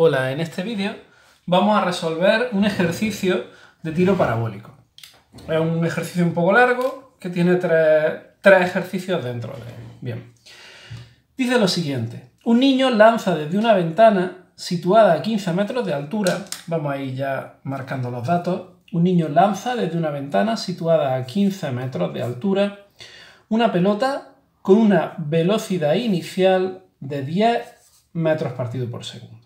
Hola, en este vídeo vamos a resolver un ejercicio de tiro parabólico. Es un ejercicio un poco largo que tiene tres ejercicios dentro de él. Bien. Dice lo siguiente. Un niño lanza desde una ventana situada a 15 metros de altura. Vamos a ir ya marcando los datos. Un niño lanza desde una ventana situada a 15 metros de altura una pelota con una velocidad inicial de 10 metros partido por segundo.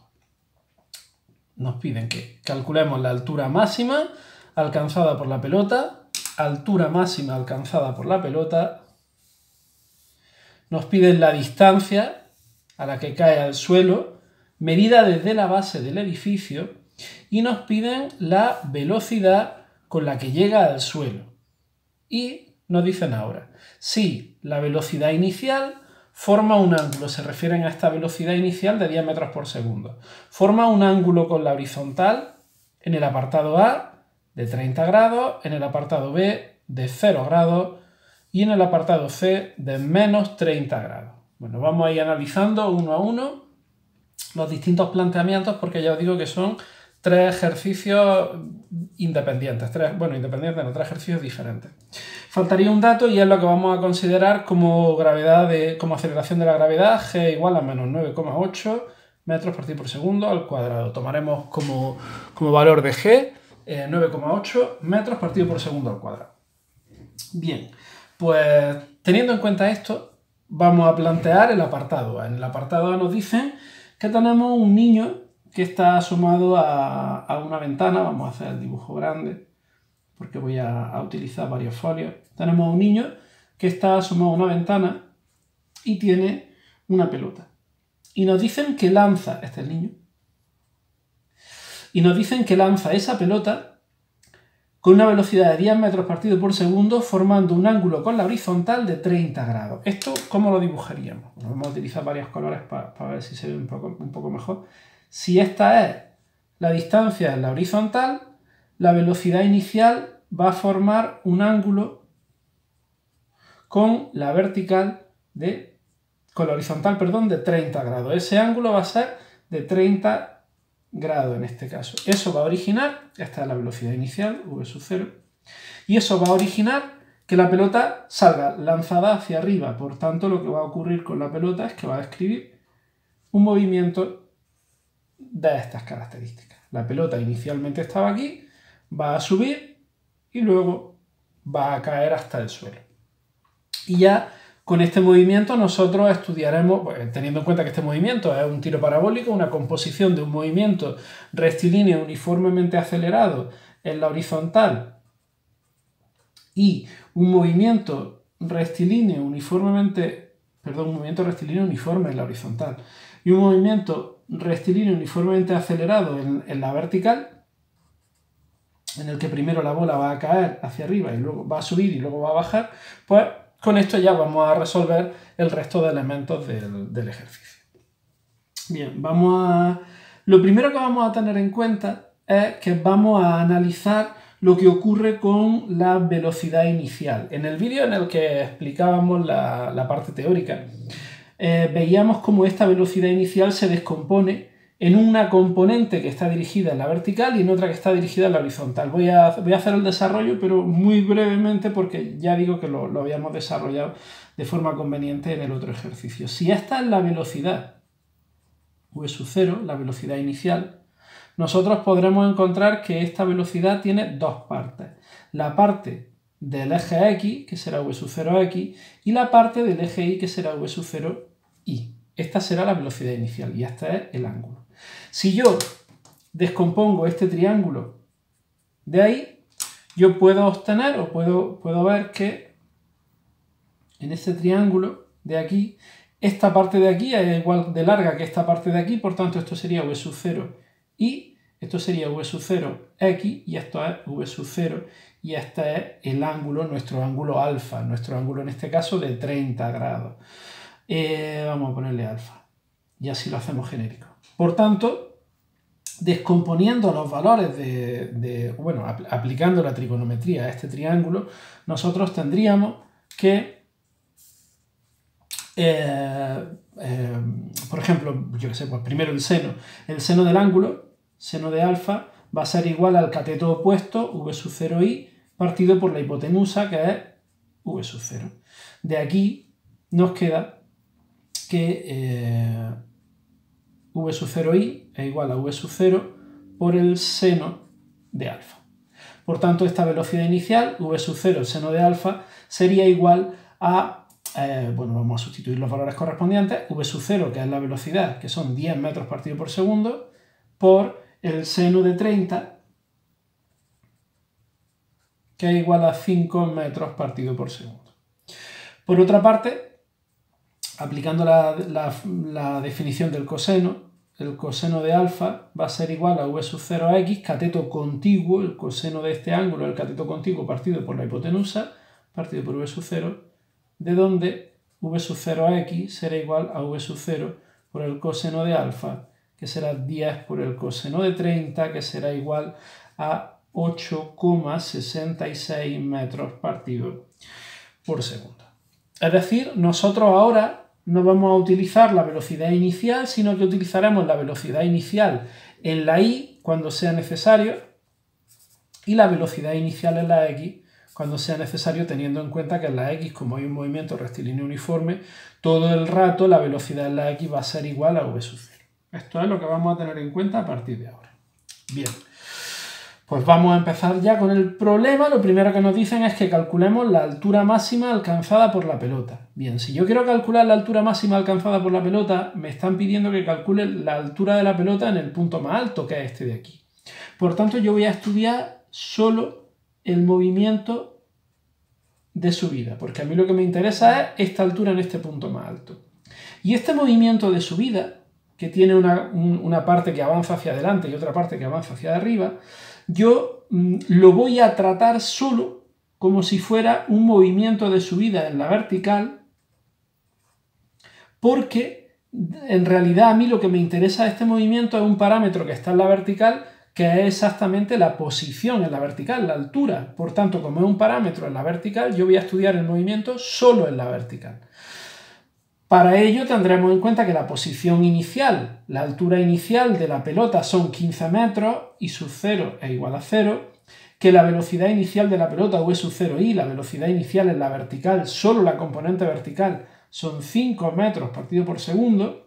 Nos piden que calculemos la altura máxima alcanzada por la pelota, altura máxima alcanzada por la pelota. Nos piden la distancia a la que cae al suelo, medida desde la base del edificio, y nos piden la velocidad con la que llega al suelo. Y nos dicen ahora, si la velocidad inicial forma un ángulo, se refieren a esta velocidad inicial de 10 metros por segundo, forma un ángulo con la horizontal en el apartado A de 30 grados, en el apartado B de 0 grados y en el apartado C de menos 30 grados. Bueno, vamos a ir analizando uno a uno los distintos planteamientos porque ya os digo que son tres ejercicios independientes, tres ejercicios diferentes. Faltaría un dato y es lo que vamos a considerar como como aceleración de la gravedad, g igual a menos 9,8 metros partido por segundo al cuadrado. Tomaremos como valor de g 9,8 metros partido por segundo al cuadrado. Bien, pues teniendo en cuenta esto, vamos a plantear el apartado A. En el apartado A nos dicen que tenemos un niño que está asomado a una ventana. Vamos a hacer el dibujo grande porque voy a utilizar varios folios. Tenemos un niño que está asomado a una ventana y tiene una pelota. Y nos dicen que lanza, este es el niño, y nos dicen que lanza esa pelota con una velocidad de 10 metros partido por segundo, formando un ángulo con la horizontal de 30 grados. ¿Esto cómo lo dibujaríamos? Bueno, vamos a utilizar varios colores para ver si se ve un poco mejor. Si esta es la distancia en la horizontal, la velocidad inicial va a formar un ángulo con la horizontal de 30 grados. Ese ángulo va a ser de 30 grados en este caso. Eso va a originar, esta es la velocidad inicial, v sub 0, y eso va a originar que la pelota salga lanzada hacia arriba. Por tanto, lo que va a ocurrir con la pelota es que va a describir un movimiento de estas características. La pelota inicialmente estaba aquí, va a subir y luego va a caer hasta el suelo. Y ya con este movimiento nosotros estudiaremos, teniendo en cuenta que este movimiento es un tiro parabólico, una composición de un movimiento rectilíneo uniformemente acelerado en la horizontal y un movimiento rectilíneo uniforme en la horizontal y un movimiento rectilíneo uniformemente acelerado en la vertical, en el que primero la bola va a caer hacia arriba y luego va a subir y luego va a bajar, pues con esto ya vamos a resolver el resto de elementos del ejercicio. Bien, lo primero que vamos a tener en cuenta es que vamos a analizar lo que ocurre con la velocidad inicial. En el vídeo en el que explicábamos la parte teórica, veíamos cómo esta velocidad inicial se descompone en una componente que está dirigida en la vertical y en otra que está dirigida en la horizontal. Voy a hacer el desarrollo, pero muy brevemente porque ya digo que lo habíamos desarrollado de forma conveniente en el otro ejercicio. Si esta es la velocidad v sub 0, la velocidad inicial, nosotros podremos encontrar que esta velocidad tiene dos partes. La parte del eje X, que será v sub 0x, y la parte del eje Y, que será v sub 0y. Esta será la velocidad inicial y este es el ángulo. Si yo descompongo este triángulo de ahí, yo puedo obtener o puedo ver que en este triángulo de aquí, esta parte de aquí es igual de larga que esta parte de aquí, por tanto esto sería v sub 0 y esto sería v sub 0x y esto es v sub 0 y este es el ángulo, nuestro ángulo alfa, nuestro ángulo en este caso de 30 grados. Vamos a ponerle alfa y así lo hacemos genérico. Por tanto, descomponiendo los valores aplicando la trigonometría a este triángulo, nosotros tendríamos que por ejemplo, yo qué sé, pues primero el seno del ángulo, seno de alfa, va a ser igual al cateto opuesto, v sub 0i, partido por la hipotenusa, que es v sub 0. De aquí nos queda que v sub 0i es igual a v sub 0 por el seno de alfa. Por tanto, esta velocidad inicial, v sub 0, el seno de alfa, sería igual a, bueno, vamos a sustituir los valores correspondientes, v sub 0, que es la velocidad, que son 10 metros partido por segundo, por el seno de 30, que es igual a 5 metros partido por segundo. Por otra parte, aplicando la definición del coseno, el coseno de alfa va a ser igual a v sub 0x, cateto contiguo, el coseno de este ángulo, el cateto contiguo partido por la hipotenusa, partido por v sub 0, de donde v sub 0x será igual a v sub 0 por el coseno de alfa, que será 10 por el coseno de 30, que será igual a 8,66 metros partido por segundo. Es decir, nosotros ahora no vamos a utilizar la velocidad inicial, sino que utilizaremos la velocidad inicial en la y cuando sea necesario y la velocidad inicial en la x cuando sea necesario, teniendo en cuenta que en la x, como hay un movimiento rectilíneo uniforme, todo el rato la velocidad en la x va a ser igual a v sub 0. Esto es lo que vamos a tener en cuenta a partir de ahora. Bien, pues vamos a empezar ya con el problema. Lo primero que nos dicen es que calculemos la altura máxima alcanzada por la pelota. Bien, si yo quiero calcular la altura máxima alcanzada por la pelota, me están pidiendo que calcule la altura de la pelota en el punto más alto, que es este de aquí. Por tanto, yo voy a estudiar solo el movimiento de subida, porque a mí lo que me interesa es esta altura en este punto más alto. Y este movimiento de subida, que tiene una parte que avanza hacia adelante y otra parte que avanza hacia arriba, yo lo voy a tratar solo como si fuera un movimiento de subida en la vertical, porque en realidad a mí lo que me interesa de este movimiento es un parámetro que está en la vertical, que es exactamente la posición en la vertical, la altura. Por tanto, como es un parámetro en la vertical, yo voy a estudiar el movimiento solo en la vertical. Para ello tendremos en cuenta que la posición inicial, la altura inicial de la pelota son 15 metros y sub 0 es igual a 0, que la velocidad inicial de la pelota v sub 0i, la velocidad inicial en la vertical, solo la componente vertical, son 5 metros partido por segundo.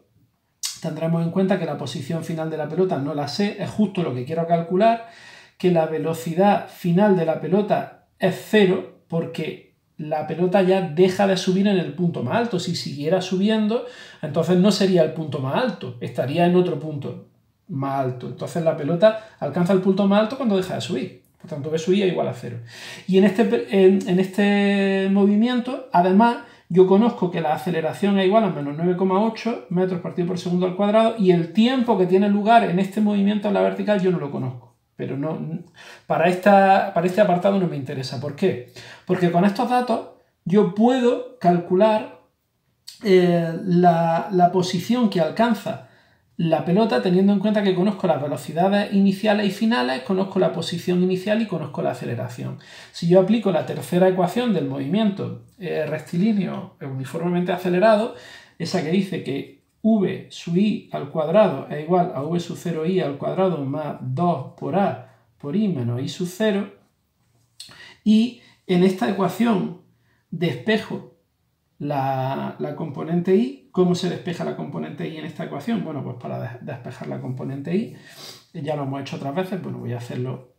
Tendremos en cuenta que la posición final de la pelota no la sé, es justo lo que quiero calcular, que la velocidad final de la pelota es 0 porque la pelota ya deja de subir en el punto más alto. Si siguiera subiendo, entonces no sería el punto más alto, estaría en otro punto más alto. Entonces la pelota alcanza el punto más alto cuando deja de subir. Por tanto, v sub i es igual a 0. Y en este movimiento, además, yo conozco que la aceleración es igual a menos 9,8 metros partido por segundo al cuadrado y el tiempo que tiene lugar en este movimiento en la vertical yo no lo conozco. Pero no, para este apartado no me interesa. ¿Por qué? Porque con estos datos yo puedo calcular la posición que alcanza la pelota teniendo en cuenta que conozco las velocidades iniciales y finales, conozco la posición inicial y conozco la aceleración. Si yo aplico la tercera ecuación del movimiento rectilíneo uniformemente acelerado, esa que dice que v sub i al cuadrado es igual a v sub 0i al cuadrado más 2 por a por i menos i sub 0, y en esta ecuación despejo la componente i. ¿Cómo se despeja la componente i en esta ecuación? Bueno, pues para despejar la componente i, ya lo hemos hecho otras veces, bueno, voy a hacerlo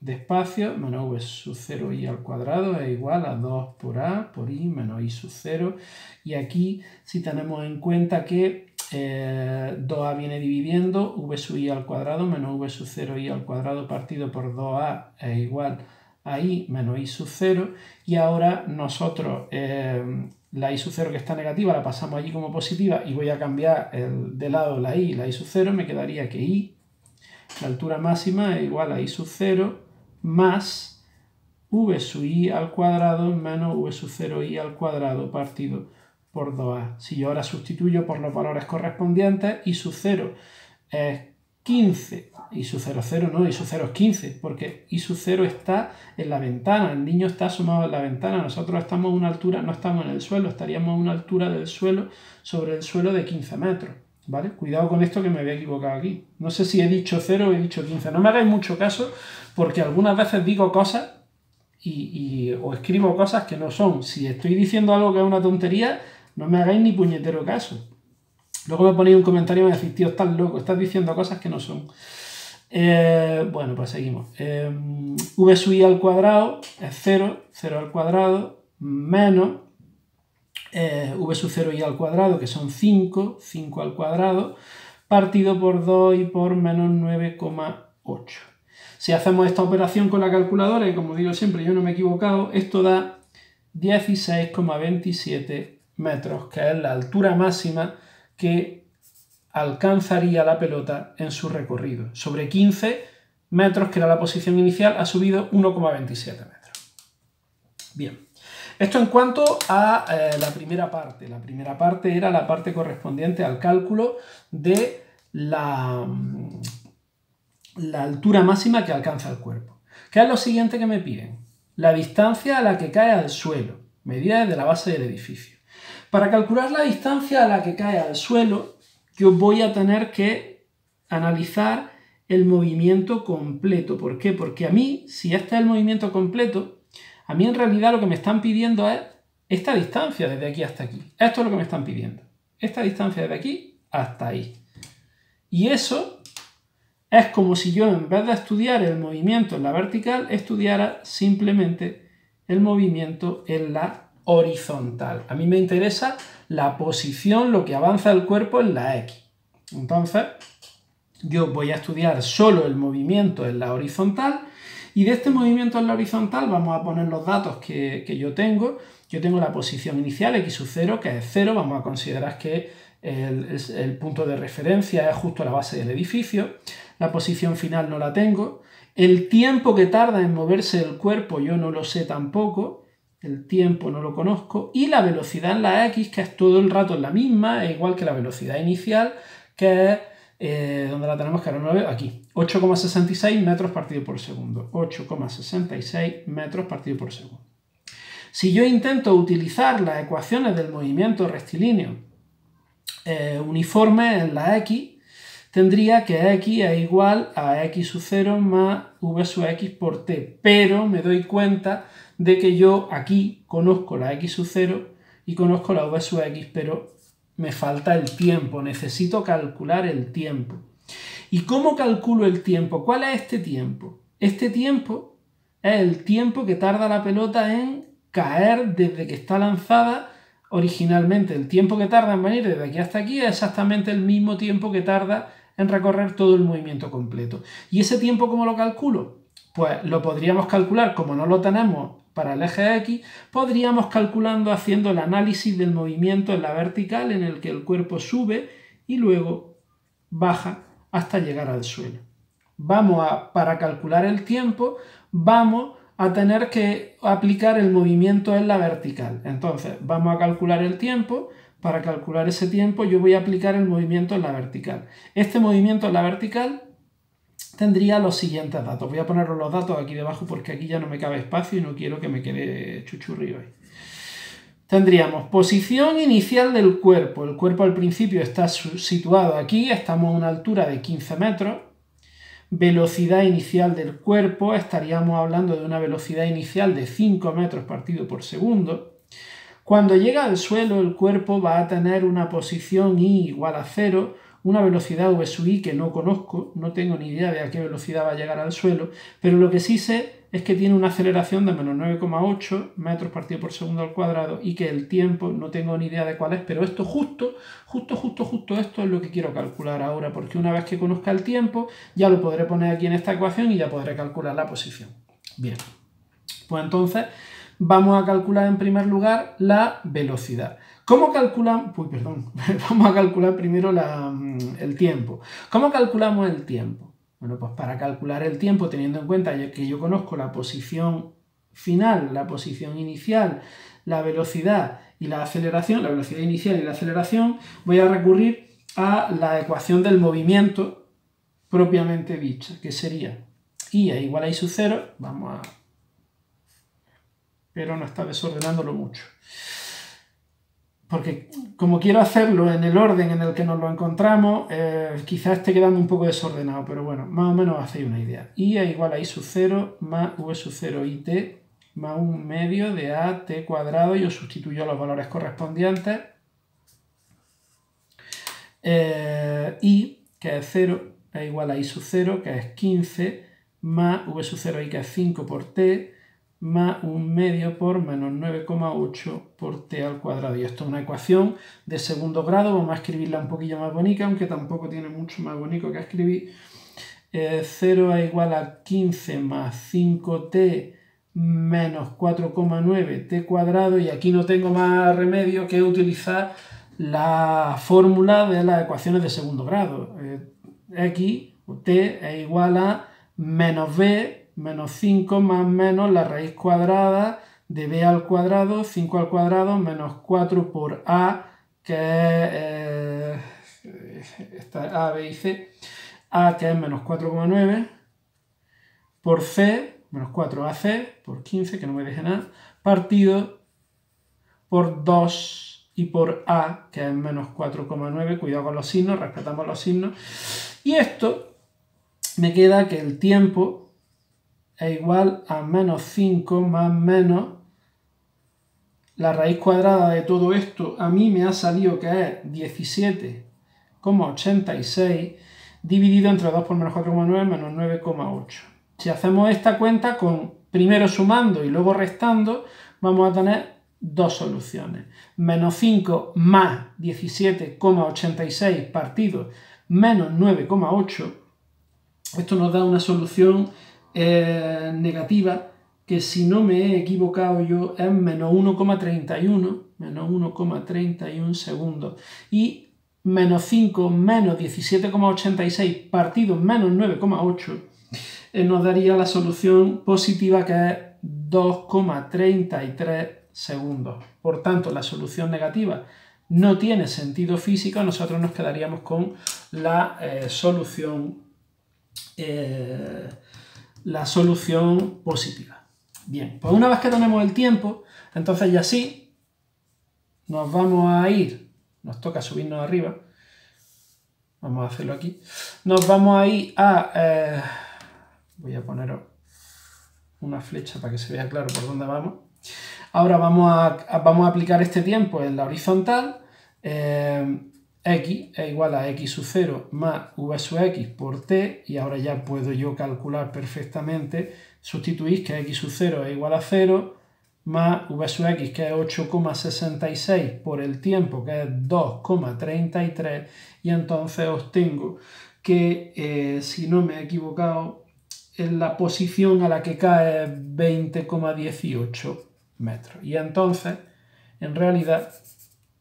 despacio, menos v sub 0i al cuadrado es igual a 2 por a por i menos i sub 0, y aquí si tenemos en cuenta que 2a viene dividiendo, v sub i al cuadrado menos v sub 0i al cuadrado partido por 2a es igual a i menos i sub 0, y ahora nosotros la i sub 0 que está negativa la pasamos allí como positiva y voy a cambiar de lado la i sub 0, me quedaría que i, la altura máxima, es igual a i sub 0 más v sub i al cuadrado menos v sub 0i al cuadrado partido por 2a. Si yo ahora sustituyo por los valores correspondientes, i sub 0 es 15 I sub 0 es 0, no, I sub 0 es 15, porque I sub 0 está en la ventana, el niño está asomado en la ventana, nosotros estamos a una altura, no estamos en el suelo, estaríamos a una altura del suelo, sobre el suelo de 15 metros, ¿vale? Cuidado con esto que me había equivocado aquí. No sé si he dicho 0 o he dicho 15, no me hagáis mucho caso, porque algunas veces digo cosas o escribo cosas que no son. Si estoy diciendo algo que es una tontería, no me hagáis ni puñetero caso. Luego me ponéis un comentario y me decís, tío, estás loco, estás diciendo cosas que no son. Bueno, pues seguimos. V sub i al cuadrado es 0, 0 al cuadrado, menos v sub 0i al cuadrado, que son 5, 5 al cuadrado, partido por 2 y por menos 9,8. Si hacemos esta operación con la calculadora, y como digo siempre, yo no me he equivocado, esto da 16,27 metros, que es la altura máxima que alcanzaría la pelota en su recorrido. Sobre 15 metros, que era la posición inicial, ha subido 1,27 metros. Bien, esto en cuanto a la primera parte. La primera parte era la parte correspondiente al cálculo de la altura máxima que alcanza el cuerpo. ¿Qué es lo siguiente que me piden? La distancia a la que cae al suelo, medida desde la base del edificio. Para calcular la distancia a la que cae al suelo, yo voy a tener que analizar el movimiento completo. ¿Por qué? Porque a mí, si este es el movimiento completo, a mí en realidad lo que me están pidiendo es esta distancia desde aquí hasta aquí. Esto es lo que me están pidiendo. Esta distancia desde aquí hasta ahí. Y eso es como si yo, en vez de estudiar el movimiento en la vertical, estudiara simplemente el movimiento en la horizontal. A mí me interesa la posición, lo que avanza el cuerpo en la X. Entonces, yo voy a estudiar solo el movimiento en la horizontal, y de este movimiento en la horizontal vamos a poner los datos que yo tengo. Yo tengo la posición inicial, X sub 0, que es 0. Vamos a considerar que el punto de referencia es justo a la base del edificio. La posición final no la tengo. El tiempo que tarda en moverse el cuerpo yo no lo sé tampoco. El tiempo no lo conozco. Y la velocidad en la X, que es todo el rato la misma, es igual que la velocidad inicial, que es, ¿dónde la tenemos? Que ahora no la veo, aquí. 8,66 metros partido por segundo. 8,66 metros partido por segundo. Si yo intento utilizar las ecuaciones del movimiento rectilíneo uniforme en la X, tendría que X es igual a X sub 0 más V sub X por T. Pero me doy cuenta de que yo aquí conozco la X sub 0 y conozco la V sub X, pero me falta el tiempo. Necesito calcular el tiempo. ¿Y cómo calculo el tiempo? ¿Cuál es este tiempo? Este tiempo es el tiempo que tarda la pelota en caer desde que está lanzada originalmente. El tiempo que tarda en venir desde aquí hasta aquí es exactamente el mismo tiempo que tarda en recorrer todo el movimiento completo. ¿Y ese tiempo cómo lo calculo? Pues lo podríamos calcular, como no lo tenemos para el eje X, podríamos calculando haciendo el análisis del movimiento en la vertical, en el que el cuerpo sube y luego baja hasta llegar al suelo. Para calcular el tiempo, vamos a tener que aplicar el movimiento en la vertical. Entonces, vamos a calcular el tiempo. Para calcular ese tiempo, yo voy a aplicar el movimiento en la vertical. Este movimiento en la vertical tendría los siguientes datos. Voy a poner los datos aquí debajo porque aquí ya no me cabe espacio y no quiero que me quede chuchurrío ahí. Tendríamos posición inicial del cuerpo. El cuerpo al principio está situado aquí, estamos a una altura de 15 metros. Velocidad inicial del cuerpo, estaríamos hablando de una velocidad inicial de 5 metros partido por segundo. Cuando llega al suelo, el cuerpo va a tener una posición I igual a 0, una velocidad V sub I que no conozco, no tengo ni idea de a qué velocidad va a llegar al suelo, pero lo que sí sé es que tiene una aceleración de menos 9,8 metros partido por segundo al cuadrado y que el tiempo no tengo ni idea de cuál es, pero esto justo esto es lo que quiero calcular ahora, porque una vez que conozca el tiempo ya lo podré poner aquí en esta ecuación y ya podré calcular la posición. Bien, pues entonces vamos a calcular en primer lugar la velocidad. ¿Cómo calculamos? Vamos a calcular primero el tiempo. ¿Cómo calculamos el tiempo? Bueno, pues para calcular el tiempo, teniendo en cuenta que yo conozco la posición final, la posición inicial, la velocidad y la aceleración, la velocidad inicial y la aceleración, voy a recurrir a la ecuación del movimiento propiamente dicha, que sería I es igual a I sub 0, pero no está desordenándolo mucho. Porque como quiero hacerlo en el orden en el que nos lo encontramos, quizás esté quedando un poco desordenado, pero bueno, más o menos hacéis una idea. I es igual a I sub 0 más V sub 0 IT más 1/2 de AT cuadrado, y os sustituyo los valores correspondientes. I, que es 0, es igual a I sub 0, que es 15, más V sub 0i, que es 5 por T, más 1/2 por menos 9,8 por T al cuadrado. Y esto es una ecuación de segundo grado, vamos a escribirla un poquillo más bonita, aunque tampoco tiene mucho más bonito que escribir. 0 es igual a 15 más 5T menos 4,9 T cuadrado, y aquí no tengo más remedio que utilizar la fórmula de las ecuaciones de segundo grado. X, T es igual a menos B menos 5 más menos la raíz cuadrada de B al cuadrado, 5 al cuadrado, menos 4 por A, que es A, B y C, A que es menos 4,9, por C, menos 4AC, por 15, que no me deje nada, partido por 2 y por A, que es menos 4,9, cuidado con los signos, respetamos los signos, y esto me queda que el tiempo es igual a menos 5 más menos la raíz cuadrada de todo esto. A mí me ha salido que es 17,86 dividido entre 2 por menos 4,9 menos 9,8. Si hacemos esta cuenta con primero sumando y luego restando, vamos a tener dos soluciones. Menos 5 más 17,86 partido menos 9,8. Esto nos da una solución negativa, que si no me he equivocado yo es menos 1,31 segundos. Y menos 5 menos 17,86 partido menos 9,8 nos daría la solución positiva, que es 2,33 segundos. Por tanto, la solución negativa no tiene sentido físico, nosotros nos quedaríamos con la solución positiva. Bien, pues una vez que tenemos el tiempo, entonces ya sí, nos vamos a ir, nos toca subirnos arriba, vamos a hacerlo aquí, nos vamos a ir a, voy a poner una flecha para que se vea claro por dónde vamos. Ahora vamos a aplicar este tiempo en la horizontal. X es igual a X sub 0 más V sub X por T, y ahora ya puedo yo calcular perfectamente, sustituir que X sub 0 es igual a 0, más V sub X, que es 8,66 por el tiempo, que es 2,33, y entonces obtengo que, si no me he equivocado, en la posición a la que cae es 20,18 metros. Y entonces, en realidad,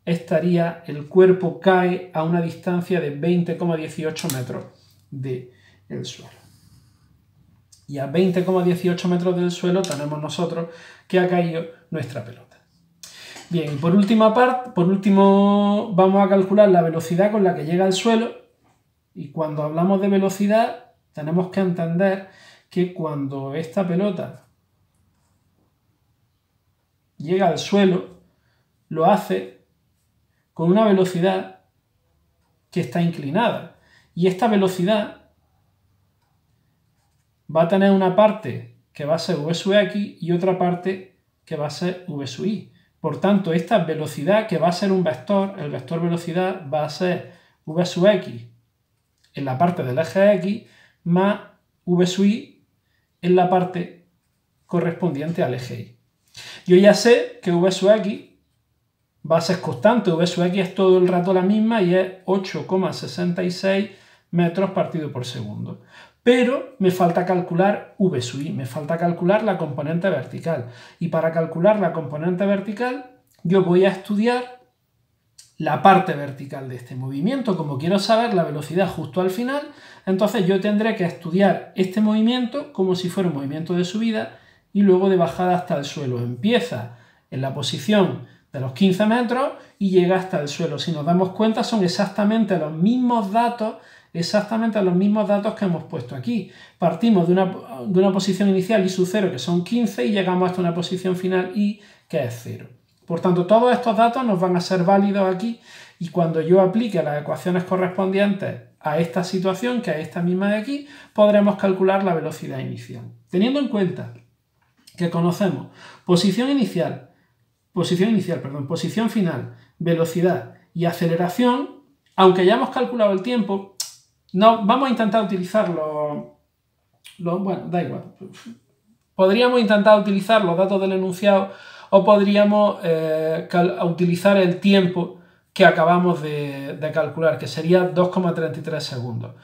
el cuerpo cae a una distancia de 20,18 metros del suelo. Y a 20,18 metros del suelo tenemos nosotros que ha caído nuestra pelota. Bien, y por último vamos a calcular la velocidad con la que llega al suelo. Y cuando hablamos de velocidad, tenemos que entender que cuando esta pelota llega al suelo, lo hace con una velocidad que está inclinada. Y esta velocidad va a tener una parte que va a ser V sub X y otra parte que va a ser V sub Y. Por tanto, esta velocidad, que va a ser un vector, el vector velocidad va a ser V sub X en la parte del eje X más V sub Y en la parte correspondiente al eje Y. Yo ya sé que V sub X va a ser constante, V sub X es todo el rato la misma y es 8,66 metros partido por segundo. Pero me falta calcular V sub Y, me falta calcular la componente vertical. Y para calcular la componente vertical, yo voy a estudiar la parte vertical de este movimiento. Como quiero saber la velocidad justo al final, entonces yo tendré que estudiar este movimiento como si fuera un movimiento de subida y luego de bajada hasta el suelo. Empieza en la posición de los 15 metros y llega hasta el suelo. Si nos damos cuenta, son exactamente los mismos datos, exactamente los mismos datos que hemos puesto aquí. Partimos de una posición inicial i sub 0 que son 15 y llegamos hasta una posición final i que es 0. Por tanto, todos estos datos nos van a ser válidos aquí y cuando yo aplique las ecuaciones correspondientes a esta situación, que es esta misma de aquí, podremos calcular la velocidad inicial. Teniendo en cuenta que conocemos posición final, velocidad y aceleración, aunque ya hemos calculado el tiempo, no, vamos a intentar utilizarlo. Bueno, da igual. Podríamos intentar utilizar los datos del enunciado o podríamos utilizar el tiempo que acabamos de calcular, que sería 2,33 segundos.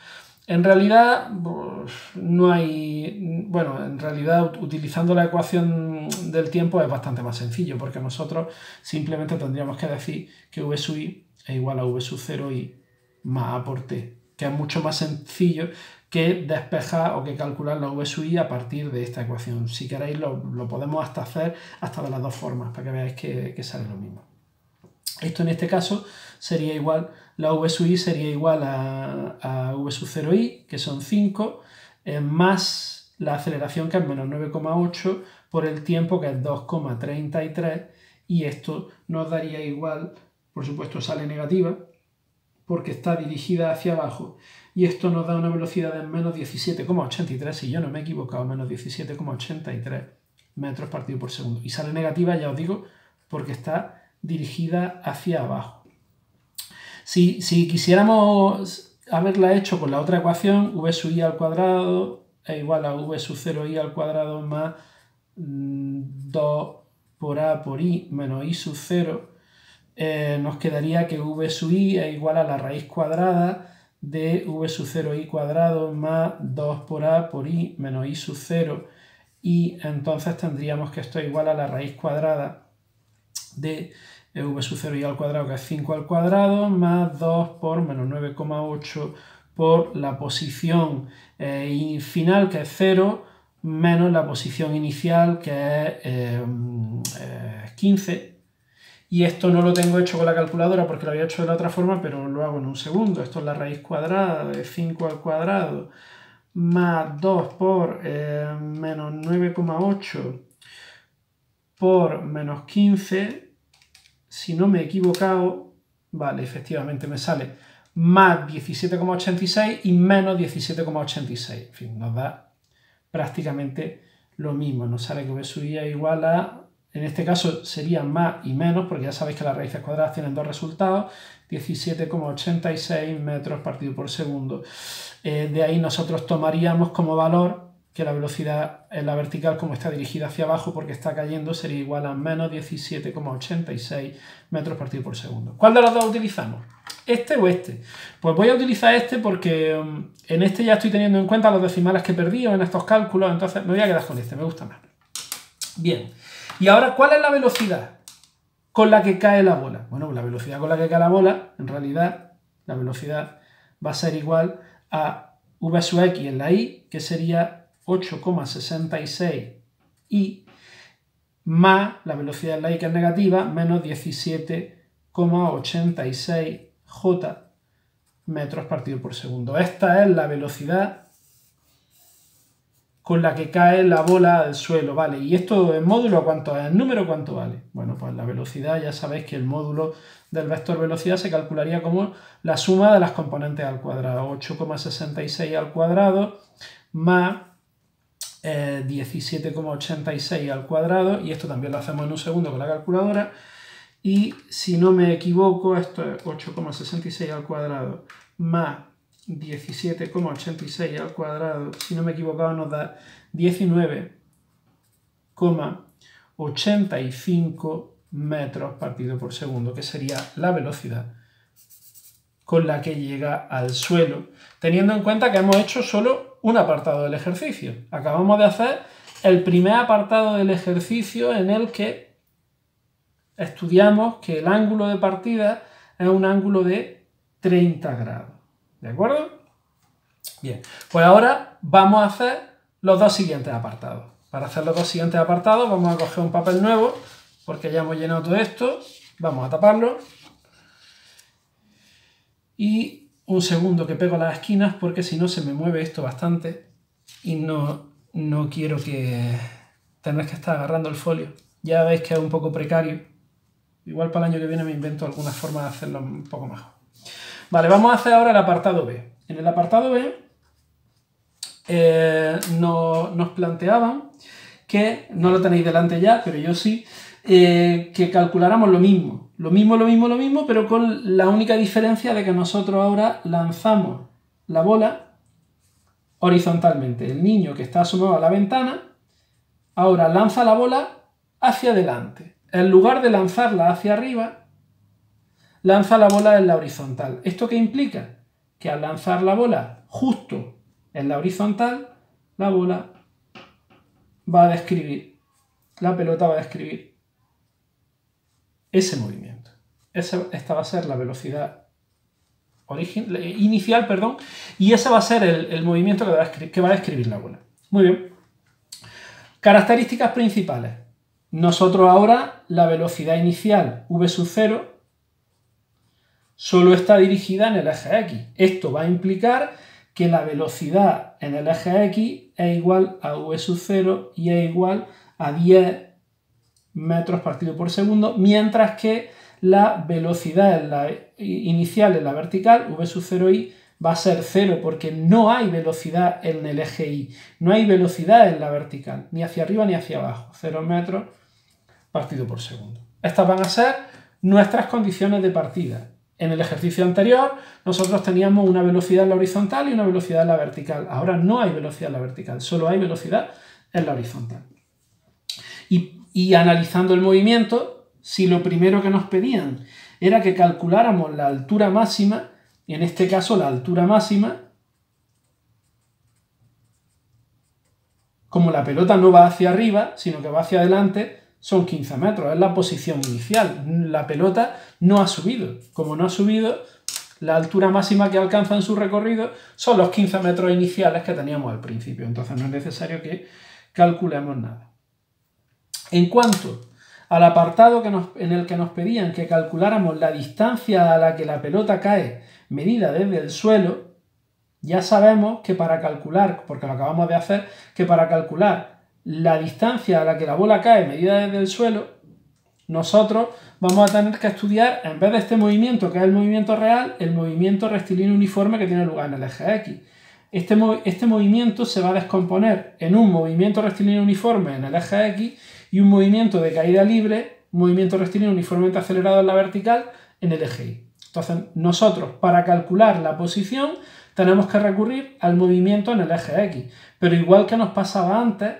En realidad, no hay... Bueno, en realidad utilizando la ecuación del tiempo es bastante más sencillo, porque nosotros simplemente tendríamos que decir que v sub i es igual a v sub 0i más a por t, que es mucho más sencillo que despejar o que calcular la v sub i a partir de esta ecuación. Si queréis lo podemos hasta hacer hasta de las dos formas, para que veáis que sale lo mismo. Esto en este caso sería igual, la v sub i sería igual a v sub 0i, que son 5, más la aceleración, que es menos 9,8, por el tiempo, que es 2,33, y esto nos daría igual, por supuesto sale negativa, porque está dirigida hacia abajo, y esto nos da una velocidad de menos 17,83, si yo no me he equivocado, menos 17,83 metros partido por segundo. Y sale negativa, ya os digo, porque está dirigida hacia abajo. Si quisiéramos haberla hecho con la otra ecuación, v sub i al cuadrado es igual a v sub 0i al cuadrado más 2 por a por i menos i sub 0, nos quedaría que v sub i es igual a la raíz cuadrada de v sub 0i cuadrado más 2 por a por i menos i sub 0, y entonces tendríamos que esto es igual a la raíz cuadrada de v sub 0i al cuadrado, que es 5 al cuadrado, más 2 por menos 9,8 por la posición final, que es 0, menos la posición inicial, que es 15. Y esto no lo tengo hecho con la calculadora porque lo había hecho de la otra forma, pero lo hago en un segundo. Esto es la raíz cuadrada de 5 al cuadrado más 2 por menos 9,8 por menos 15. Si no me he equivocado, vale, efectivamente me sale más 17,86 y menos 17,86. En fin, nos da prácticamente lo mismo. Nos sale que v sub i es igual a... En este caso sería más y menos, porque ya sabéis que las raíces cuadradas tienen dos resultados, 17,86 metros partido por segundo. De ahí nosotros tomaríamos como valor que la velocidad en la vertical, como está dirigida hacia abajo porque está cayendo, sería igual a menos 17,86 metros partido por segundo. ¿Cuál de los dos utilizamos? ¿Este o este? Pues voy a utilizar este porque en este ya estoy teniendo en cuenta los decimales que he perdido en estos cálculos, entonces me voy a quedar con este, me gusta más. Bien. Y ahora, ¿cuál es la velocidad con la que cae la bola? Bueno, la velocidad con la que cae la bola, en realidad, la velocidad va a ser igual a v sub x en la y, que sería 8,66 y más la velocidad en la y, que es negativa, menos 17,86 j metros partido por segundo. Esta es la velocidad con la que cae la bola al suelo, ¿vale? ¿Y esto en módulo cuánto es? ¿En número cuánto vale? Bueno, pues la velocidad, ya sabéis que el módulo del vector velocidad se calcularía como la suma de las componentes al cuadrado, 8,66 al cuadrado más 17,86 al cuadrado, y esto también lo hacemos en un segundo con la calculadora, y si no me equivoco, esto es 8,66 al cuadrado más 17,86 al cuadrado, si no me he equivocado, nos da 19,85 metros partido por segundo, que sería la velocidad con la que llega al suelo, teniendo en cuenta que hemos hecho solo un apartado del ejercicio. Acabamos de hacer el primer apartado del ejercicio en el que estudiamos que el ángulo de partida es un ángulo de 30 grados. ¿De acuerdo? Bien, pues ahora vamos a hacer los dos siguientes apartados. Para hacer los dos siguientes apartados vamos a coger un papel nuevo, porque ya hemos llenado todo esto. Vamos a taparlo. Y un segundo que pego las esquinas porque si no se me mueve esto bastante y no quiero que tengáis que estar agarrando el folio. Ya veis que es un poco precario. Igual para el año que viene me invento alguna forma de hacerlo un poco mejor. Vale, vamos a hacer ahora el apartado B. En el apartado B nos planteaban que, no lo tenéis delante ya, pero yo sí, que calculáramos lo mismo, pero con la única diferencia de que nosotros ahora lanzamos la bola horizontalmente. El niño que está asomado a la ventana ahora lanza la bola hacia adelante. En lugar de lanzarla hacia arriba, lanza la bola en la horizontal. ¿Esto qué implica? Que al lanzar la bola justo en la horizontal, la bola va a describir, la pelota va a describir ese movimiento. Esta va a ser la velocidad inicial, y ese va a ser el movimiento que va a describir la bola. Muy bien. Características principales. Nosotros ahora la velocidad inicial v sub 0 solo está dirigida en el eje X. Esto va a implicar que la velocidad en el eje X es igual a v sub 0 y es igual a 10 metros partido por segundo, mientras que la velocidad inicial en la vertical, v sub 0i, va a ser 0 porque no hay velocidad en el eje Y, no hay velocidad en la vertical, ni hacia arriba ni hacia abajo, 0 metros partido por segundo. Estas van a ser nuestras condiciones de partida. En el ejercicio anterior nosotros teníamos una velocidad en la horizontal y una velocidad en la vertical. Ahora no hay velocidad en la vertical, solo hay velocidad en la horizontal. Y analizando el movimiento, si lo primero que nos pedían era que calculáramos la altura máxima, y en este caso la altura máxima, como la pelota no va hacia arriba, sino que va hacia adelante, son 15 metros, es la posición inicial. La pelota no ha subido. Como no ha subido, la altura máxima que alcanza en su recorrido son los 15 metros iniciales que teníamos al principio. Entonces no es necesario que calculemos nada. En cuanto al apartado en el que nos pedían que calculáramos la distancia a la que la pelota cae medida desde el suelo, ya sabemos que para calcular, porque lo acabamos de hacer, que para calcular la distancia a la que la bola cae medida desde el suelo, nosotros vamos a tener que estudiar, en vez de este movimiento, que es el movimiento real, el movimiento rectilíneo uniforme que tiene lugar en el eje X. Este movimiento se va a descomponer en un movimiento rectilíneo uniforme en el eje X y un movimiento de caída libre, un movimiento rectilíneo uniformemente acelerado en la vertical, en el eje Y. Entonces, nosotros, para calcular la posición, tenemos que recurrir al movimiento en el eje X. Pero igual que nos pasaba antes,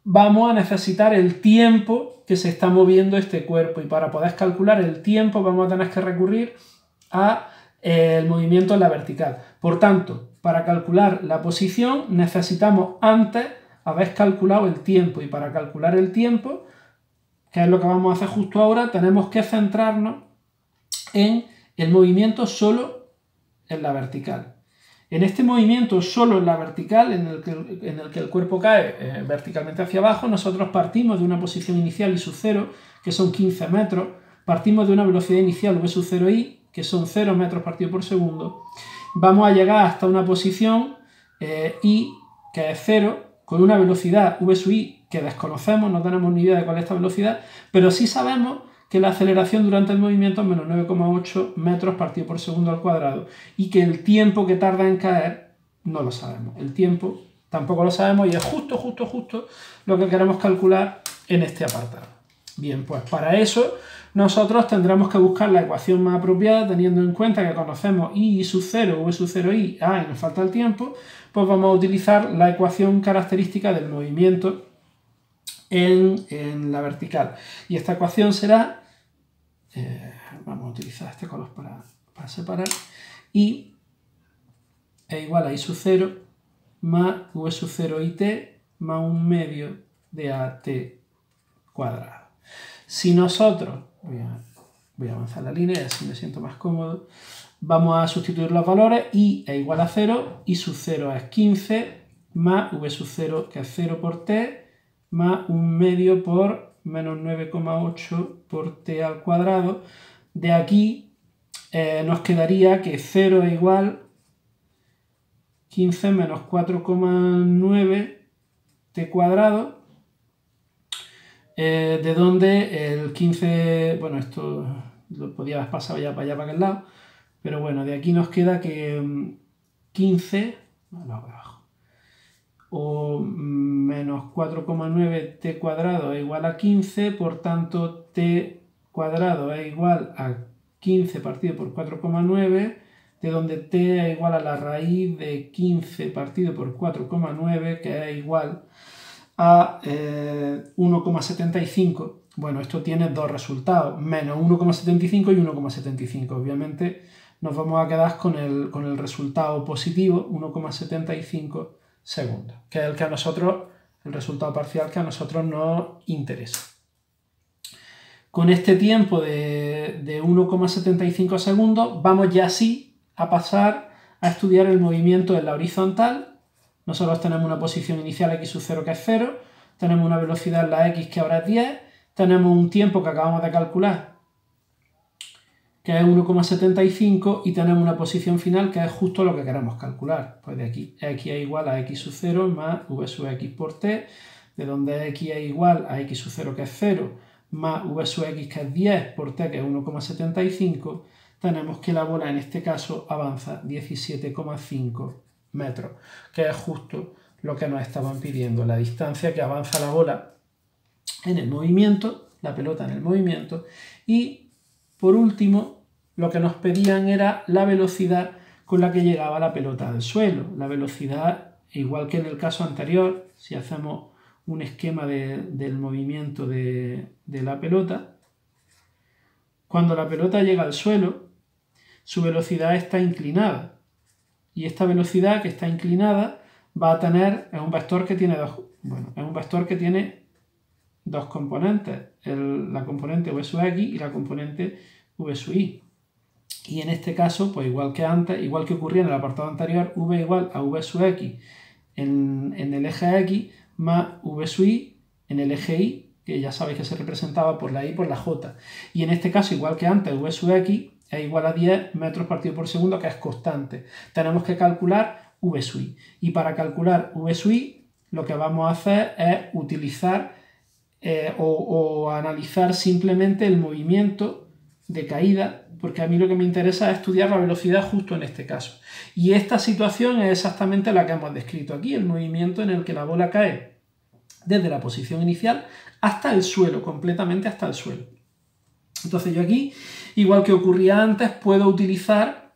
vamos a necesitar el tiempo que se está moviendo este cuerpo. Y para poder calcular el tiempo, vamos a tener que recurrir al movimiento en la vertical. Por tanto, para calcular la posición, necesitamos antes haber calculado el tiempo. Y para calcular el tiempo, que es lo que vamos a hacer justo ahora, tenemos que centrarnos en el movimiento solo en la vertical. En este movimiento solo en la vertical, en el que el cuerpo cae verticalmente hacia abajo, nosotros partimos de una posición inicial I sub 0, que son 15 metros, partimos de una velocidad inicial V sub 0i, que son 0 metros partido por segundo, vamos a llegar hasta una posición I, que es 0, con una velocidad V sub i que desconocemos, no tenemos ni idea de cuál es esta velocidad, pero sí sabemos que la aceleración durante el movimiento es menos 9,8 metros partido por segundo al cuadrado y que el tiempo que tarda en caer no lo sabemos. El tiempo tampoco lo sabemos y es justo lo que queremos calcular en este apartado. Bien, pues para eso nosotros tendremos que buscar la ecuación más apropiada teniendo en cuenta que conocemos I sub 0, V sub 0i, y nos falta el tiempo, pues vamos a utilizar la ecuación característica del movimiento en la vertical. Y esta ecuación será... vamos a utilizar este color para separar, I es igual a I sub 0 más V sub 0it más 1/2 de AT cuadrado. Si nosotros, voy a avanzar la línea, así me siento más cómodo, vamos a sustituir los valores, I es igual a 0, I sub 0 es 15, más V sub 0, que es 0 por T, más 1/2 por menos 9,8 por T al cuadrado. De aquí nos quedaría que 0 es igual 15 menos 4,9 t cuadrado, de donde el 15, bueno, esto lo podía haber pasado ya para allá, para aquel lado, pero bueno, de aquí nos queda que 15, o menos 4,9 t cuadrado es igual a 15, por tanto t cuadrado es igual a 15 partido por 4,9, de donde t es igual a la raíz de 15 partido por 4,9, que es igual a 1,75. Bueno, esto tiene dos resultados, menos 1,75 y 1,75. Obviamente nos vamos a quedar con el resultado positivo, 1,75 segundos, que es el que a nosotros, el resultado parcial que a nosotros nos interesa. Con este tiempo de 1,75 segundos vamos ya sí a pasar a estudiar el movimiento en la horizontal. Nosotros tenemos una posición inicial x sub 0 que es 0, tenemos una velocidad en la x que ahora es 10, tenemos un tiempo que acabamos de calcular que es 1,75 y tenemos una posición final que es justo lo que queremos calcular. Pues de aquí x es igual a x sub 0 más v sub x por t, de donde x es igual a x sub 0 que es 0 más v sub x que es 10 por t que es 1,75, tenemos que la bola en este caso avanza 17,5 metros, que es justo lo que nos estaban pidiendo, la distancia que avanza la bola en el movimiento, la pelota en el movimiento, y por último lo que nos pedían era la velocidad con la que llegaba la pelota al suelo. La velocidad, igual que en el caso anterior, si hacemos un esquema del movimiento de la pelota, cuando la pelota llega al suelo, su velocidad está inclinada. Y esta velocidad que está inclinada va a tener, es un vector que tiene dos componentes, la componente v sub x y la componente v sub y. Y en este caso, pues igual que antes, igual que ocurría en el apartado anterior, v igual a v sub x en el eje x más v sub y en el eje y, que ya sabéis que se representaba por la y por la j. Y en este caso, igual que antes, v sub x es igual a 10 metros partido por segundo, que es constante. Tenemos que calcular v sub y. Y para calcular v sub y, lo que vamos a hacer es utilizar o analizar simplemente el movimiento de caída, porque a mí lo que me interesa es estudiar la velocidad justo en este caso. Y esta situación es exactamente la que hemos descrito aquí, el movimiento en el que la bola cae desde la posición inicial hasta el suelo, completamente hasta el suelo. Entonces yo aquí, igual que ocurría antes, puedo utilizar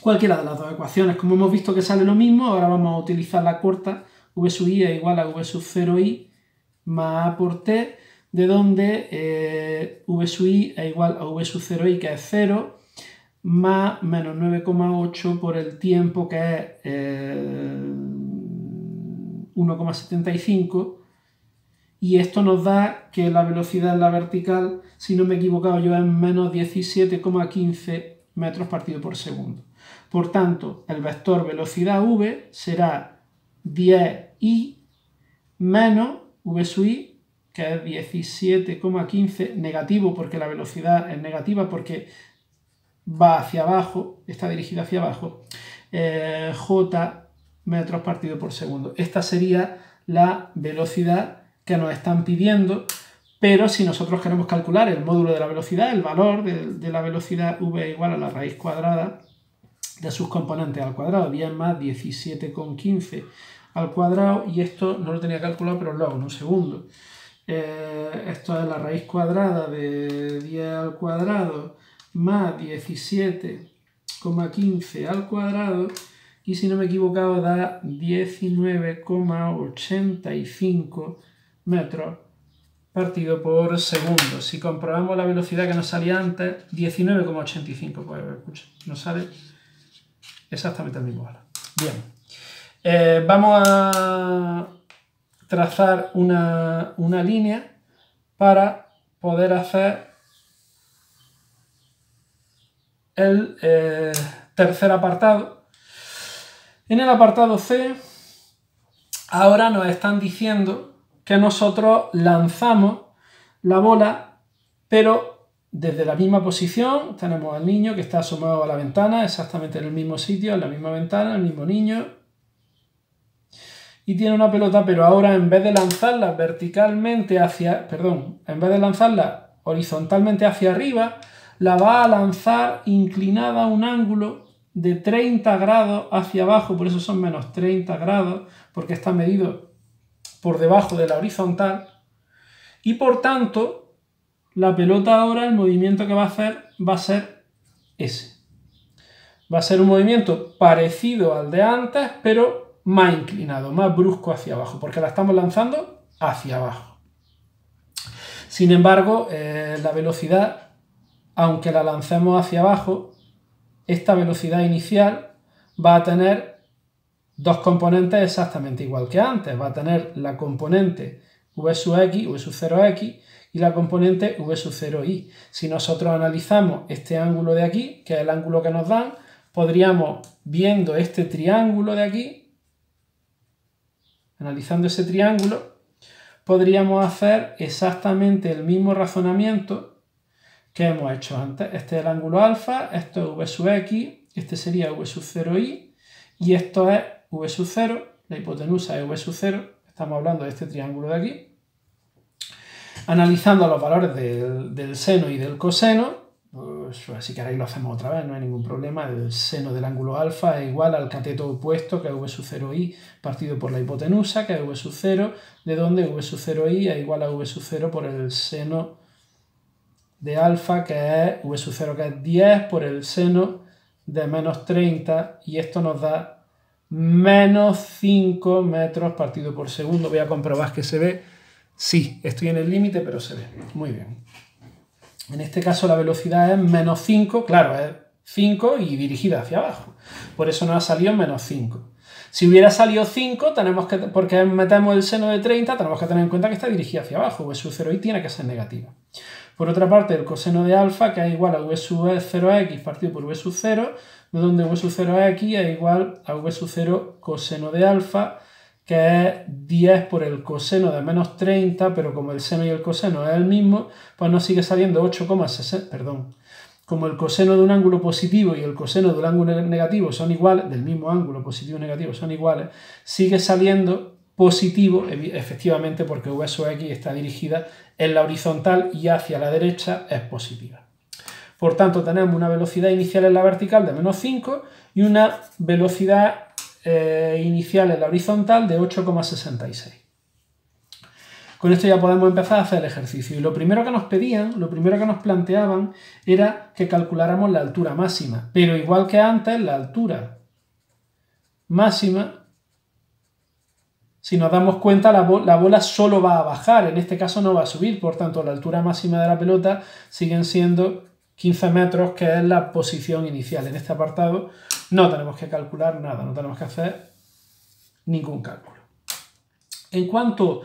cualquiera de las dos ecuaciones. Como hemos visto que sale lo mismo, ahora vamos a utilizar la corta, v sub i es igual a v sub 0i más a por t, de donde v sub i es igual a v sub 0i, que es 0, más menos 9,8 por el tiempo, que es 1,75, y esto nos da que la velocidad en la vertical, si no me he equivocado yo, es menos 17,15 metros partido por segundo. Por tanto, el vector velocidad v será 10i menos v sub i, que es 17,15, negativo porque la velocidad es negativa porque va hacia abajo, está dirigida hacia abajo, j metros partido por segundo. Esta sería la velocidad que nos están pidiendo, pero si nosotros queremos calcular el módulo de la velocidad, el valor de la velocidad v igual a la raíz cuadrada de sus componentes al cuadrado, 10 más 17,15 al cuadrado, y esto no lo tenía calculado, pero lo hago en un segundo. Esto es la raíz cuadrada de 10 al cuadrado más 17,15 al cuadrado, y si no me he equivocado da 19,85 metros partido por segundo. Si comprobamos la velocidad que nos salía antes, 19,85, pues escucha, nos sale exactamente el mismo valor. Bien, vamos a trazar una línea para poder hacer el tercer apartado. En el apartado C, ahora nos están diciendo que nosotros lanzamos la bola, pero desde la misma posición tenemos al niño que está asomado a la ventana, exactamente en el mismo sitio, en la misma ventana, el mismo niño. Y tiene una pelota, pero ahora en vez de lanzarla verticalmente en vez de lanzarla horizontalmente hacia arriba, la va a lanzar inclinada a un ángulo de 30 grados hacia abajo, por eso son menos 30 grados, porque está medido por debajo de la horizontal. Y por tanto, la pelota ahora, el movimiento que va a hacer va a ser ese. Va a ser un movimiento parecido al de antes, pero más inclinado, más brusco hacia abajo, porque la estamos lanzando hacia abajo. Sin embargo, la velocidad, aunque la lancemos hacia abajo, esta velocidad inicial va a tener dos componentes exactamente igual que antes. Va a tener la componente v sub x, v sub 0x, y la componente v sub 0y. Si nosotros analizamos este ángulo de aquí, que es el ángulo que nos dan, podríamos, viendo este triángulo de aquí, analizando ese triángulo, podríamos hacer exactamente el mismo razonamiento que hemos hecho antes. Este es el ángulo alfa, esto es v sub x, este sería v sub 0y, y esto es v sub 0, la hipotenusa es v sub 0, estamos hablando de este triángulo de aquí. Analizando los valores del seno y del coseno, pues si queréis lo hacemos otra vez, no hay ningún problema. El seno del ángulo alfa es igual al cateto opuesto, que es v sub 0y, partido por la hipotenusa, que es v sub 0, de donde v sub 0y es igual a v sub 0 por el seno de alfa, que es v sub 0, que es 10, por el seno de menos 30, y esto nos da menos 5 metros partido por segundo. Voy a comprobar que se ve. Sí, estoy en el límite, pero se ve. Muy bien. En este caso la velocidad es menos 5, claro, es 5 y dirigida hacia abajo. Por eso nos ha salido menos 5. Si hubiera salido 5, porque metemos el seno de 30, tenemos que tener en cuenta que está dirigida hacia abajo. V sub 0y tiene que ser negativa. Por otra parte, el coseno de alfa, que es igual a v sub 0x partido por v sub 0, de donde v sub 0x es igual a v sub 0 coseno de alfa, que es 10 por el coseno de menos 30, pero como el seno y el coseno es el mismo, pues nos sigue saliendo 8,60, perdón. Como el coseno de un ángulo positivo y el coseno de un ángulo negativo son iguales, del mismo ángulo positivo y negativo son iguales, sigue saliendo positivo, efectivamente, porque v sub x está dirigida en la horizontal y hacia la derecha es positiva. Por tanto, tenemos una velocidad inicial en la vertical de menos 5 y una velocidad inicial en la horizontal de 8,66. Con esto ya podemos empezar a hacer el ejercicio. Y lo primero que nos pedían, lo primero que nos planteaban era que calculáramos la altura máxima. Pero igual que antes, la altura máxima, si nos damos cuenta, la bola solo va a bajar, en este caso no va a subir. Por tanto, la altura máxima de la pelota siguen siendo 15 metros, que es la posición inicial. En este apartado no tenemos que calcular nada, no tenemos que hacer ningún cálculo. En cuanto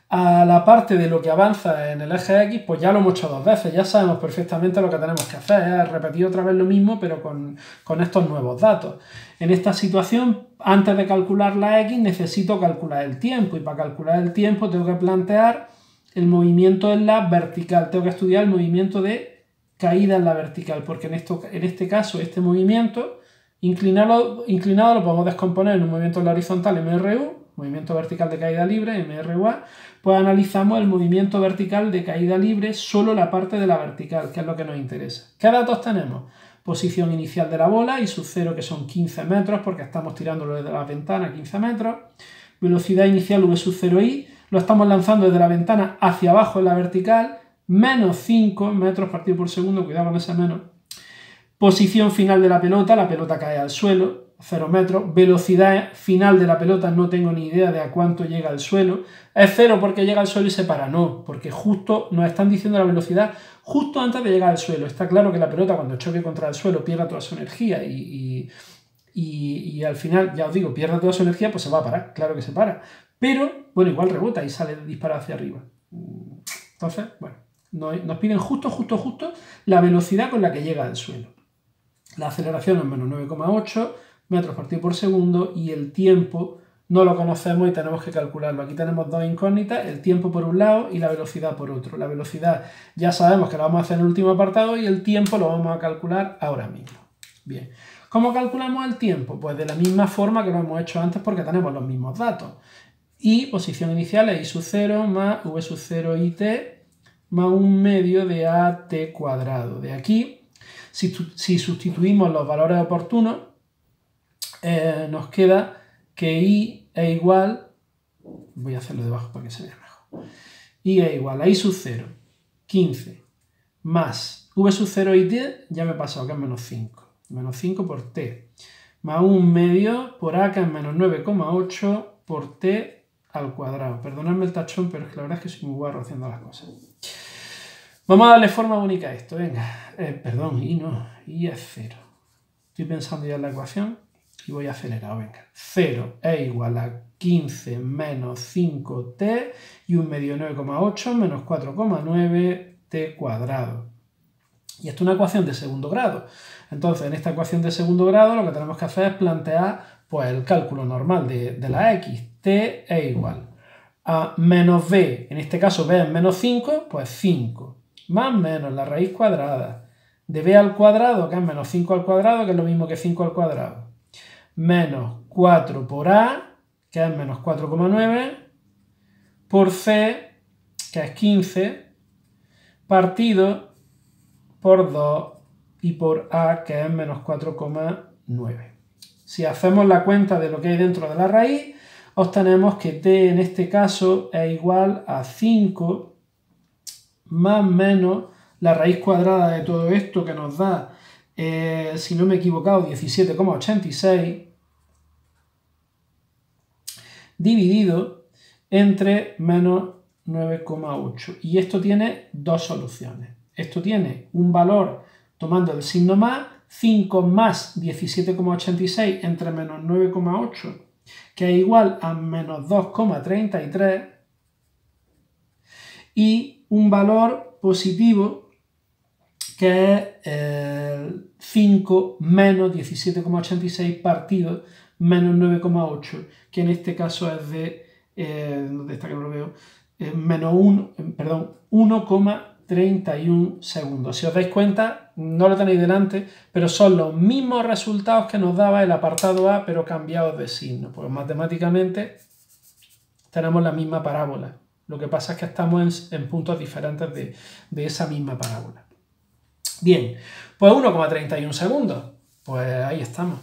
a la parte de lo que avanza en el eje X, pues ya lo hemos hecho dos veces, ya sabemos perfectamente lo que tenemos que hacer, es repetir otra vez lo mismo, pero con estos nuevos datos. En esta situación, antes de calcular la X, necesito calcular el tiempo, y para calcular el tiempo tengo que plantear el movimiento en la vertical, tengo que estudiar el movimiento de caída en la vertical, porque en este caso, este movimiento inclinado lo podemos descomponer en un movimiento en la horizontal, MRU, movimiento vertical de caída libre, MRUA, pues analizamos el movimiento vertical de caída libre, solo la parte de la vertical, que es lo que nos interesa. ¿Qué datos tenemos? Posición inicial de la bola y su cero, que son 15 metros, porque estamos tirándolo desde la ventana 15 metros. Velocidad inicial v sub 0i, lo estamos lanzando desde la ventana hacia abajo en la vertical, menos 5 metros partido por segundo, cuidado con ese menos. Posición final de la pelota cae al suelo, 0 metros. Velocidad final de la pelota, no tengo ni idea de a cuánto llega al suelo. Es 0 porque llega al suelo y se para, no, porque justo nos están diciendo la velocidad justo antes de llegar al suelo. Está claro que la pelota cuando choque contra el suelo pierde toda su energía y al final, ya os digo, pierde toda su energía, pues se va a parar, claro que se para. Pero, bueno, igual rebota y sale disparado hacia arriba. Entonces, bueno, nos piden justo la velocidad con la que llega al suelo. La aceleración es menos 9,8 metros partido por segundo y el tiempo no lo conocemos y tenemos que calcularlo. Aquí tenemos dos incógnitas, el tiempo por un lado y la velocidad por otro. La velocidad ya sabemos que la vamos a hacer en el último apartado y el tiempo lo vamos a calcular ahora mismo. Bien, ¿cómo calculamos el tiempo? Pues de la misma forma que lo hemos hecho antes porque tenemos los mismos datos. Y posición inicial es i sub 0 más v sub 0 it más un medio de at cuadrado. De aquí, si sustituimos los valores oportunos, nos queda que i es igual, voy a hacerlo debajo para que se vea mejor, i es igual a i sub 0, 15, más v sub 0 y t, ya me he pasado que es menos 5 por t, más un medio por a que es menos 9,8 por t al cuadrado. Perdonadme el tachón, pero es que la verdad es que soy muy guarro haciendo las cosas. Vamos a darle forma única a esto, venga, perdón, i es 0. Estoy pensando ya en la ecuación. Y voy acelerado, venga. 0 es igual a 15 menos 5t y un medio 9,8 menos 4,9t cuadrado. Y esto es una ecuación de segundo grado. Entonces, en esta ecuación de segundo grado lo que tenemos que hacer es plantear pues, el cálculo normal de la x. T es igual a menos b, en este caso b es menos 5, pues 5, más menos la raíz cuadrada de b al cuadrado, que es menos 5 al cuadrado, que es lo mismo que 5 al cuadrado, menos 4 por a, que es menos 4,9, por c, que es 15, partido por 2 y por a, que es menos 4,9. Si hacemos la cuenta de lo que hay dentro de la raíz, obtenemos que t en este caso es igual a 5 más menos la raíz cuadrada de todo esto, que nos da, si no me he equivocado, 17,86, dividido entre menos 9,8. Y esto tiene dos soluciones. Esto tiene un valor tomando el signo más, 5 más 17,86 entre menos 9,8, que es igual a menos 2,33, y un valor positivo que es 5 menos 17,86 partido menos 9,8, que en este caso es de, ¿dónde está que no lo veo? Menos 1,31 segundos. Si os dais cuenta, no lo tenéis delante, pero son los mismos resultados que nos daba el apartado A, pero cambiados de signo. Pues matemáticamente tenemos la misma parábola. Lo que pasa es que estamos en puntos diferentes de esa misma parábola. Bien, pues 1,31 segundos. Pues ahí estamos.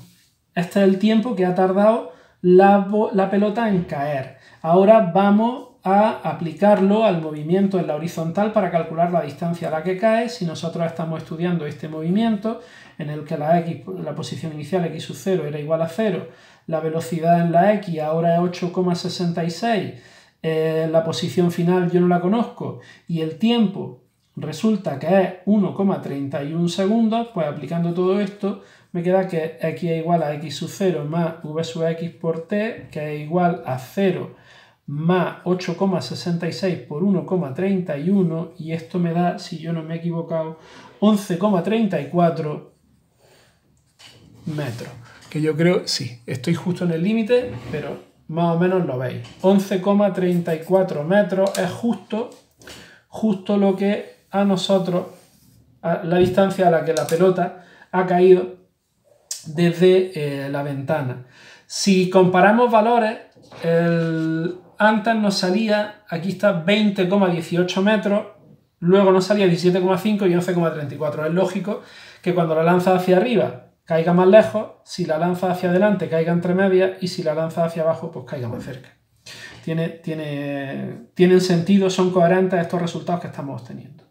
Este es el tiempo que ha tardado la pelota en caer. Ahora vamos a aplicarlo al movimiento en la horizontal para calcular la distancia a la que cae. Si nosotros estamos estudiando este movimiento en el que la posición inicial x sub 0 era igual a 0, la velocidad en la x ahora es 8,66, la posición final yo no la conozco y el tiempo resulta que es 1,31 segundos, pues aplicando todo esto me queda que x es igual a x sub 0 más v sub x por t, que es igual a 0 más 8,66 por 1,31, y esto me da, si yo no me he equivocado, 11,34 metros. Que yo creo, sí, estoy justo en el límite, pero más o menos lo veis. 11,34 metros es justo lo que a nosotros, la distancia a la que la pelota ha caído desde la ventana. Si comparamos valores, antes nos salía, aquí está 20,18 metros, luego nos salía 17,5 y 11,34. Es lógico que cuando la lanza hacia arriba caiga más lejos, si la lanza hacia adelante caiga entre medias y si la lanza hacia abajo pues caiga más cerca. Tienen sentido, son coherentes estos resultados que estamos obteniendo.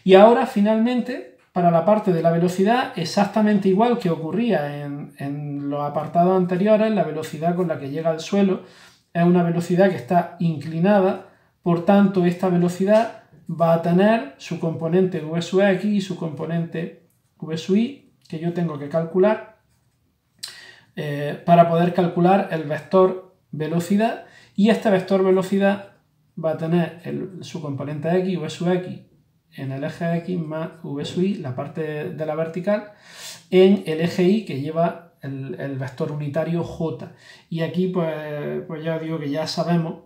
Y ahora finalmente, para la parte de la velocidad, exactamente igual que ocurría en los apartados anteriores, la velocidad con la que llega al suelo es una velocidad que está inclinada, por tanto esta velocidad va a tener su componente v sub x y su componente v sub y, que yo tengo que calcular para poder calcular el vector velocidad, y este vector velocidad va a tener su componente x, v sub x, en el eje x más v sub y, la parte de la vertical, en el eje y que lleva el vector unitario j. Y aquí pues ya os digo que ya sabemos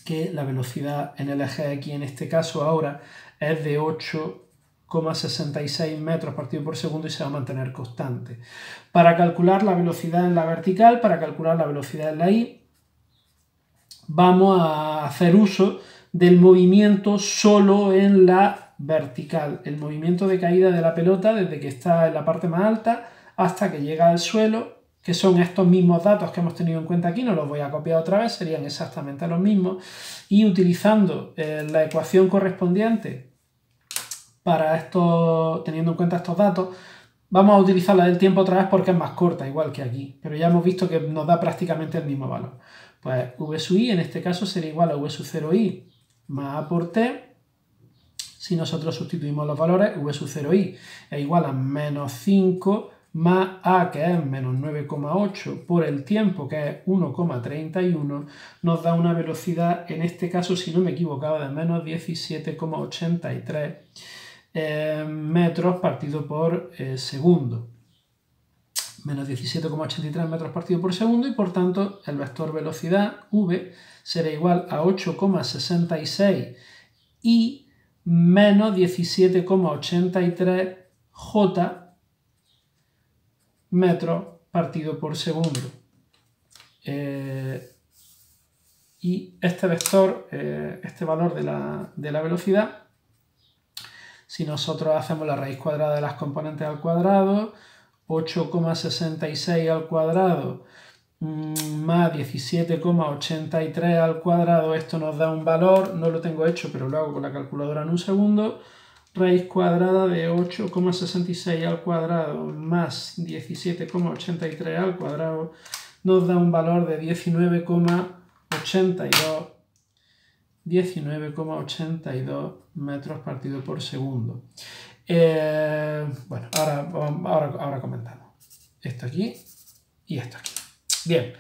que la velocidad en el eje X en este caso ahora es de 8,66 metros partido por segundo y se va a mantener constante. Para calcular la velocidad en la vertical, para calcular la velocidad en la Y, vamos a hacer uso del movimiento solo en la vertical, el movimiento de caída de la pelota desde que está en la parte más alta hasta que llega al suelo, que son estos mismos datos que hemos tenido en cuenta aquí, no los voy a copiar otra vez, serían exactamente los mismos, y utilizando la ecuación correspondiente para esto, teniendo en cuenta estos datos, vamos a utilizar la del tiempo otra vez porque es más corta, igual que aquí, pero ya hemos visto que nos da prácticamente el mismo valor. Pues v sub i en este caso sería igual a v sub 0i más a por t. Si nosotros sustituimos los valores, v sub 0i es igual a menos 5 más a, que es menos 9,8 por el tiempo, que es 1,31, nos da una velocidad, en este caso, si no me he equivocado, de menos 17,83 metros partido por segundo. Menos 17,83 metros partido por segundo y por tanto el vector velocidad v será igual a 8,66 y menos 17,83 j metros partido por segundo. Y este vector, este valor de la velocidad, si nosotros hacemos la raíz cuadrada de las componentes al cuadrado, 8,66 al cuadrado más 17,83 al cuadrado, esto nos da un valor, no lo tengo hecho, pero lo hago con la calculadora en un segundo. Raíz cuadrada de 8,66 al cuadrado más 17,83 al cuadrado nos da un valor de 19,82 metros partido por segundo. Bueno, ahora comentamos esto aquí y esto aquí. Bien,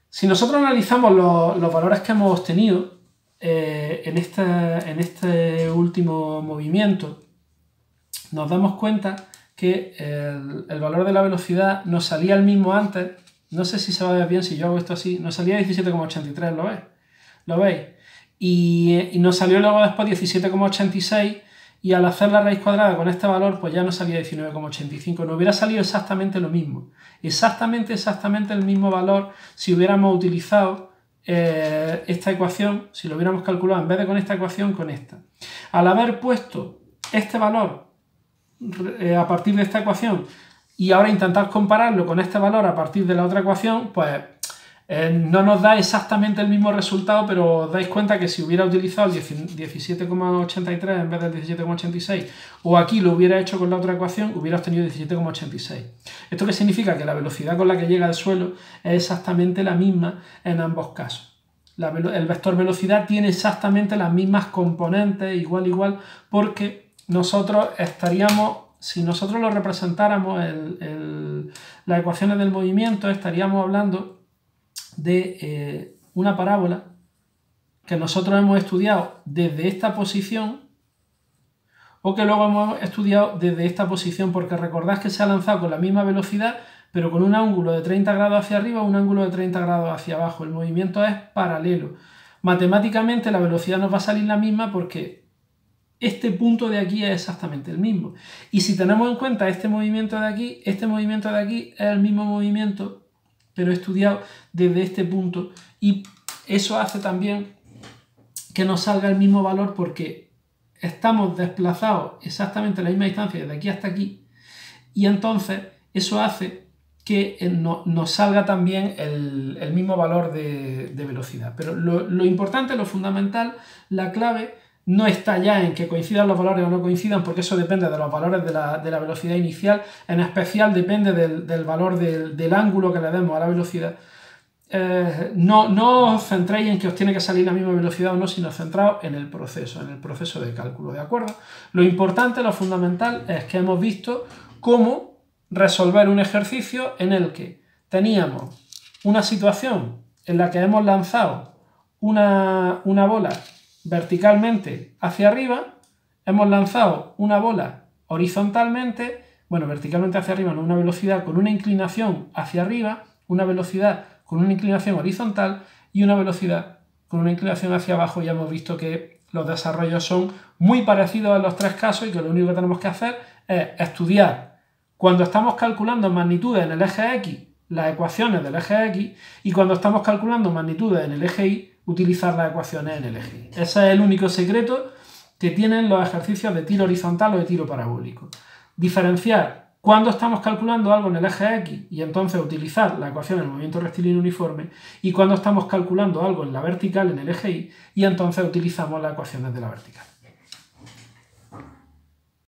si nosotros analizamos los valores que hemos obtenido en este último movimiento, nos damos cuenta que el valor de la velocidad nos salía el mismo antes. No sé si se va a ver bien si yo hago esto así. Nos salía 17,83, ¿lo veis? ¿Lo veis? Y nos salió luego después 17,86 y al hacer la raíz cuadrada con este valor pues ya nos salía 19,85. Nos hubiera salido exactamente lo mismo. Exactamente el mismo valor si hubiéramos utilizado esta ecuación, si lo hubiéramos calculado en vez de con esta ecuación, con esta. Al haber puesto este valor a partir de esta ecuación y ahora intentar compararlo con este valor a partir de la otra ecuación, pues no nos da exactamente el mismo resultado, pero os dais cuenta que si hubiera utilizado el 17,83 en vez del 17,86 o aquí lo hubiera hecho con la otra ecuación, hubiera obtenido 17,86. ¿Esto qué significa? Que la velocidad con la que llega al suelo es exactamente la misma en ambos casos. El vector velocidad tiene exactamente las mismas componentes, igual, porque nosotros estaríamos, si nosotros lo representáramos las ecuaciones del movimiento, estaríamos hablando de una parábola que nosotros hemos estudiado desde esta posición o que luego hemos estudiado desde esta posición, porque recordad que se ha lanzado con la misma velocidad pero con un ángulo de 30 grados hacia arriba o un ángulo de 30 grados hacia abajo. El movimiento es paralelo. Matemáticamente la velocidad nos va a salir la misma porque este punto de aquí es exactamente el mismo. Y si tenemos en cuenta este movimiento de aquí es el mismo movimiento pero estudiado desde este punto, y eso hace también que nos salga el mismo valor porque estamos desplazados exactamente a la misma distancia desde aquí hasta aquí, y entonces eso hace que nos salga también el mismo valor de velocidad. Pero lo importante, lo fundamental, la clave no está ya en que coincidan los valores o no coincidan, porque eso depende de los valores de la velocidad inicial, en especial depende del valor del ángulo que le demos a la velocidad. No os centréis en que os tiene que salir la misma velocidad o no, sino centraos en el proceso de cálculo, ¿de acuerdo? Lo importante, lo fundamental, es que hemos visto cómo resolver un ejercicio en el que teníamos una situación en la que hemos lanzado una bola verticalmente hacia arriba, hemos lanzado una bola horizontalmente Bueno, verticalmente hacia arriba, no, una velocidad con una inclinación hacia arriba, una velocidad con una inclinación horizontal y una velocidad con una inclinación hacia abajo. Ya hemos visto que los desarrollos son muy parecidos en los tres casos y que lo único que tenemos que hacer es estudiar cuando estamos calculando magnitudes en el eje X, las ecuaciones del eje X, y cuando estamos calculando magnitudes en el eje Y, utilizar las ecuaciones en el eje Y. Ese es el único secreto que tienen los ejercicios de tiro horizontal o de tiro parabólico. Diferenciar cuando estamos calculando algo en el eje X y entonces utilizar la ecuación del movimiento rectilíneo uniforme, y cuando estamos calculando algo en la vertical, en el eje Y, y entonces utilizamos las ecuaciones de la vertical.